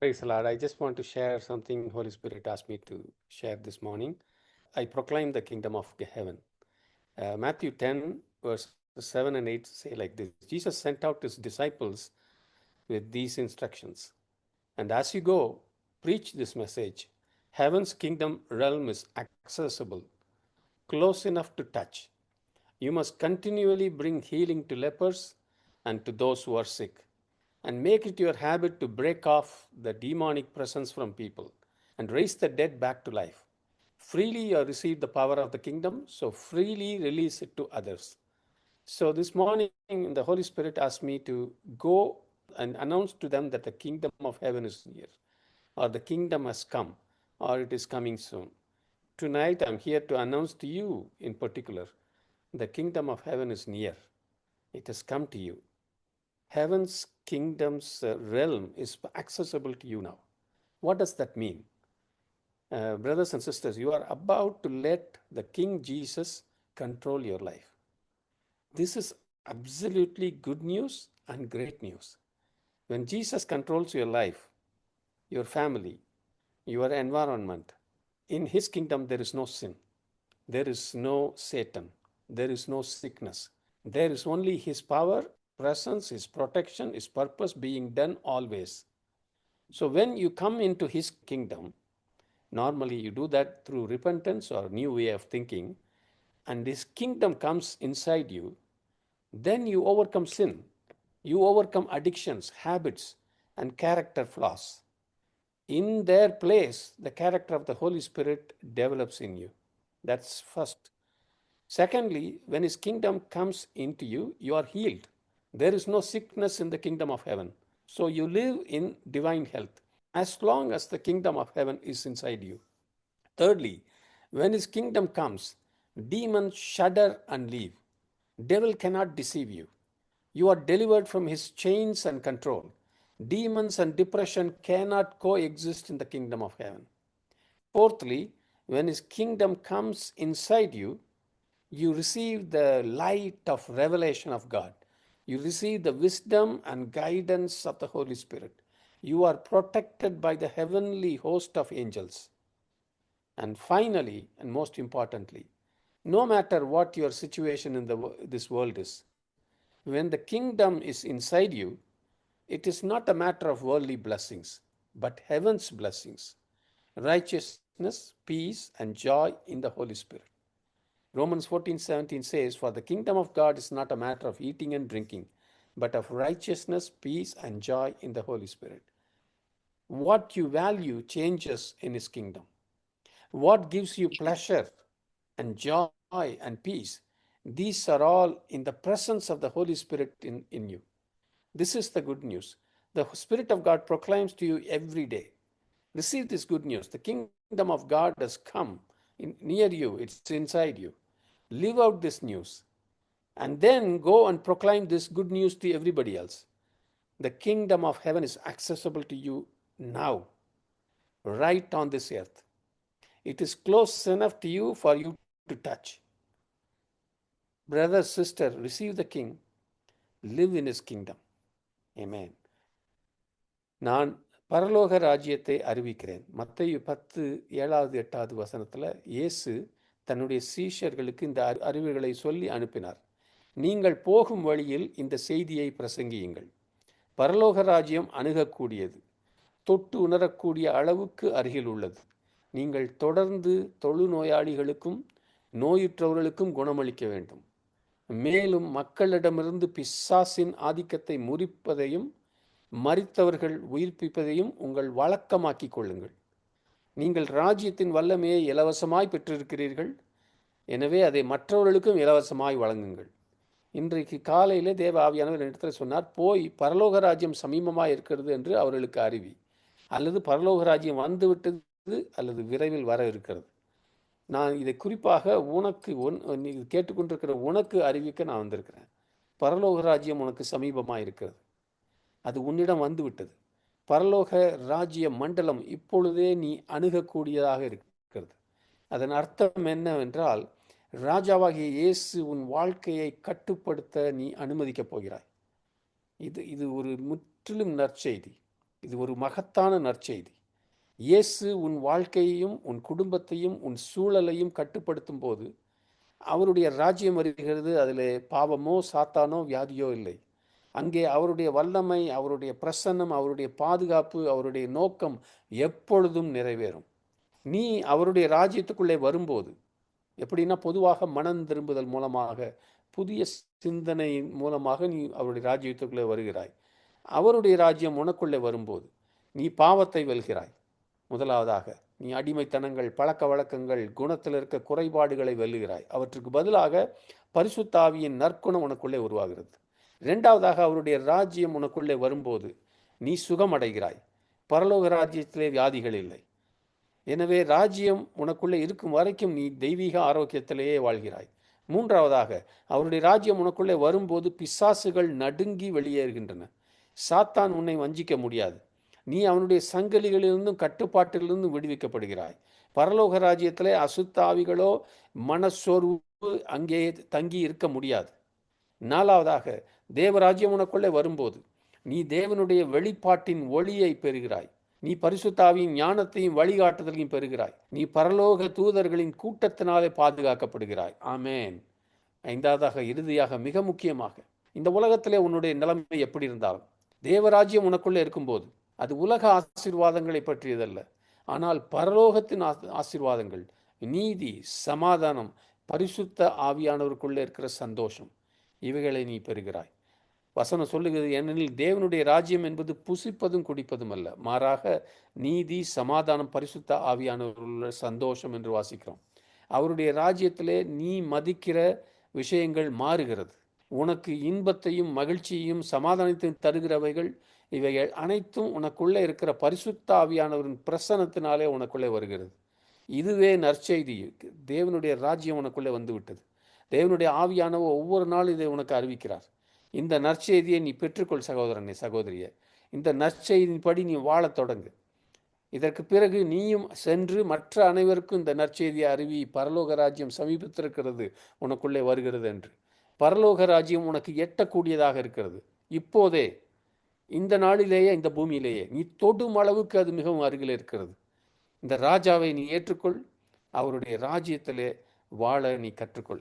Praise the Lord. I just want to share something Holy Spirit asked me to share this morning. I proclaim the kingdom of heaven. Matthew 10, verses 7 and 8 say like this: Jesus sent out his disciples with these instructions. And as you go, preach this message. Heaven's kingdom realm is accessible, close enough to touch. You must continually bring healing to lepers and to those who are sick, and make it your habit to break off the demonic presence from people and raise the dead back to life. Freely you have received the power of the kingdom, so freely release it to others. So this morning, the Holy Spirit asked me to go and announce to them that the kingdom of heaven is near, or the kingdom has come, or it is coming soon. Tonight, I'm here to announce to you in particular the kingdom of heaven is near. It has come to you. Heaven's kingdom's realm is accessible to you now. What does that mean? Brothers and sisters, you are about to let the King Jesus control your life. This is absolutely good news and great news. When Jesus controls your life, your family, your environment, in his kingdom there is no sin, there is no Satan, there is no sickness. There is only his power, presence, his protection, his purpose being done always. So when you come into his kingdom, normally you do that through repentance or new way of thinking, and his kingdom comes inside you, then you overcome sin. You overcome addictions, habits, and character flaws. In their place, the character of the Holy Spirit develops in you. That's first. Secondly, when his kingdom comes into you, you are healed. There is no sickness in the kingdom of heaven. So you live in divine health as long as the kingdom of heaven is inside you. Thirdly, when his kingdom comes, demons shudder and leave. Devil cannot deceive you. You are delivered from his chains and control. Demons and depression cannot coexist in the kingdom of heaven. Fourthly, when his kingdom comes inside you, you receive the light of revelation of God. You receive the wisdom and guidance of the Holy Spirit. You are protected by the heavenly host of angels. And finally, and most importantly, no matter what your situation in this world is, when the kingdom is inside you, it is not a matter of worldly blessings, but heaven's blessings, righteousness, peace, and joy in the Holy Spirit. Romans 14:17 says, "For the kingdom of God is not a matter of eating and drinking, but of righteousness, peace, and joy in the Holy Spirit." What you value changes in his kingdom. What gives you pleasure and joy and peace, these are all in the presence of the Holy Spirit in you. This is the good news. The Spirit of God proclaims to you every day. Receive this good news. The kingdom of God has come near you, it's inside you. Live out this news. And then go and proclaim this good news to everybody else. The kingdom of heaven is accessible to you now, right on this earth. It is close enough to you for you to touch. Brother, sister, receive the King, live in his kingdom. Amen. நான் பரலோக ராஜ்யத்தை அறிவிக்கிறேன். மத்தேயு 10:7-8 இயேசு தன்னுடைய சீஷர்களுக்கு இந்த அறிவுகளை சொல்லி அனுப்பினார். நீங்கள் போகும் வழியில் இந்த செய்தியை பிரசங்கியுங்கள். பரலோக ராஜ்யம் அணுகக்கூடியது, தொட்டு உணரக்கூடிய அளவுக்கு அருகில் உள்ளது. நீங்கள் தொடர்ந்து தொழுநோயாளிகளுக்கும் நோயுற்றவர்களுக்கும் குணமளிக்க வேண்டும். மேலும் மக்களிடமிருந்து பிசாசின் ஆதிக்கத்தை முறிப்பதையும் மரித்தவர்கள் உயிர்ப்பிப்பதையும் உங்கள் வழக்கமாக்கிக் கொள்ளுங்கள். நீங்கள் ராஜ்யத்தின் வல்லமையை இலவசமாய் பெற்றிருக்கிறீர்கள், எனவே அதை மற்றவர்களுக்கும் இலவசமாய் வழங்குங்கள். இன்றைக்கு காலையில் தேவ ஆவியானவர் இடத்துல சொன்னார், போய் பரலோக ராஜ்யம் சமீபமாக இருக்கிறது என்று அவர்களுக்கு அறிவி, அல்லது பரலோக ராஜ்யம் வந்து விட்டது அல்லது விரைவில் வர இருக்கிறது. நான் இதை குறிப்பாக உனக்கு நீ கேட்டுக்கொண்டிருக்கிற உனக்கு அறிவிக்க நான் வந்திருக்கிறேன். பரலோக ராஜ்யம் உனக்கு சமீபமாக இருக்கிறது, அது உன்னிடம் வந்து விட்டது. பரலோக ராஜ்ய மண்டலம் இப்பொழுதே நீ அணுகக்கூடியதாக இருக்கிறது. அதன் அர்த்தம் என்னவென்றால், ராஜாவாகிய இயேசு உன் வாழ்க்கையை கட்டுப்படுத்த நீ அனுமதிக்கப் போகிறாய். இது ஒரு முற்றிலும் நற்செய்தி. இது ஒரு மகத்தான நற்செய்தி. இயேசு உன் வாழ்க்கையையும் உன் குடும்பத்தையும் உன் சூழலையும் கட்டுப்படுத்தும் போது அவருடைய ராஜ்யம் வருகிறது. அதில் பாவமோ சாத்தானோ வியாதியோ இல்லை. அங்கே அவருடைய வல்லமை, அவருடைய பிரசன்னம், அவருடைய பாதுகாப்பு, அவருடைய நோக்கம் எப்பொழுதும் நிறைவேறும். நீ அவருடைய ராஜ்யத்துக்குள்ளே வரும்போது, எப்படின்னா பொதுவாக மனம் திரும்புதல் மூலமாக, புதிய சிந்தனையின் மூலமாக நீ அவருடைய ராஜ்யத்துக்குள்ளே வருகிறாய். அவருடைய ராஜ்யம் உனக்குள்ளே வரும்போது நீ பாவத்தை வெல்கிறாய். முதலாவதாக நீ அடிமைத்தனங்கள், பழக்க வழக்கங்கள், குணத்தில் இருக்க குறைபாடுகளை வெல்லுகிறாய். அவற்றுக்கு பதிலாக பரிசுத்த ஆவியின் நற்குணம் உனக்குள்ளே உருவாகிறது. இரண்டாவதாக அவருடைய ராஜ்யம் உனக்குள்ளே வரும்போது நீ சுகமடைகிறாய். பரலோக ராஜ்யத்திலே வியாதிகள் இல்லை. எனவே ராஜ்யம் உனக்குள்ளே இருக்கும் வரைக்கும் நீ தெய்வீக ஆரோக்கியத்திலேயே வாழ்கிறாய். மூன்றாவதாக அவருடைய ராஜ்யம் உனக்குள்ளே வரும்போது பிசாசுகள் நடுங்கி வெளியேறுகின்றன. சாத்தான் உன்னை வஞ்சிக்க முடியாது. நீ அவனுடைய சங்கிலிகளிலிருந்தும் கட்டுப்பாட்டிலிருந்தும் விடுவிக்கப்படுகிறாய். பரலோக ராஜ்யத்திலே அசுத்தாவிகளோ மனச்சோர்வு அங்கே தங்கி இருக்க முடியாது. நாலாவதாக தேவராஜ்யம் உனக்குள்ளே வரும்போது நீ தேவனுடைய வெளிப்பாட்டின் ஒளியை பெறுகிறாய். நீ பரிசுத்தாவியின் ஞானத்தையும் வழிகாட்டுதலையும் பெறுகிறாய். நீ பரலோக தூதர்களின் கூட்டத்தினாலே பாதுகாக்கப்படுகிறாய். ஆமேன். ஐந்தாவதாக, இறுதியாக, மிக முக்கியமாக, இந்த உலகத்திலே உன்னுடைய நிலைமை எப்படி இருந்தாலும் தேவராஜ்யம் உனக்குள்ளே இருக்கும்போது அது உலக ஆசீர்வாதங்களை பற்றியதல்ல, ஆனால் பரலோகத்தின் ஆசீர்வாதங்கள், நீதி, சமாதானம், பரிசுத்த ஆவியானவருக்குள்ளே இருக்கிற சந்தோஷம், இவைகளை நீ பெறுகிறாய். வசனம் சொல்லுகிறது, ஏனெனில் தேவனுடைய ராஜ்யம் என்பது புசிப்பதும் குடிப்பதும் அல்ல, மாறாக நீதி, சமாதானம், பரிசுத்த ஆவியானவருள்ள சந்தோஷம் என்று வாசிக்கிறோம். அவருடைய ராஜ்யத்திலே நீ மதிக்கிற விஷயங்கள் மாறுகிறது. உனக்கு இன்பத்தையும் மகிழ்ச்சியையும் சமாதானத்தையும் தருகிறவைகள் இவைகள் அனைத்தும் உனக்குள்ளே இருக்கிற பரிசுத்த ஆவியானவரின் பிரசன்னத்தினாலே உனக்குள்ளே வருகிறது. இதுவே நற்செய்தி. தேவனுடைய ராஜ்யம் உனக்குள்ளே வந்து விட்டது. தேவனுடைய ஆவியானவர் ஒவ்வொரு நாளும் இதை உனக்கு அறிவிக்கிறார். இந்த நற்செய்தியை நீ பெற்றுக்கொள் சகோதரனே, சகோதரியே. இந்த நற்செய்தியின்படி நீ வாழத் தொடங்கு. இதற்கு பிறகு நீயும் சென்று மற்ற அனைவருக்கும் இந்த நற்செய்தியை அறிவி, பரலோக ராஜ்யம் சமீபத்திருக்கிறது, உனக்குள்ளே வருகிறது என்று. பரலோக ராஜ்யம் உனக்கு எட்டக்கூடியதாக இருக்கிறது. இப்போதே, இந்த நாளிலேயே, இந்த பூமியிலேயே நீ தொடும் அளவுக்கு அது மிகவும் அருகில் இருக்கிறது. இந்த ராஜாவை நீ ஏற்றுக்கொள். அவருடைய ராஜ்யத்திலே வாழ நீ கற்றுக்கொள்.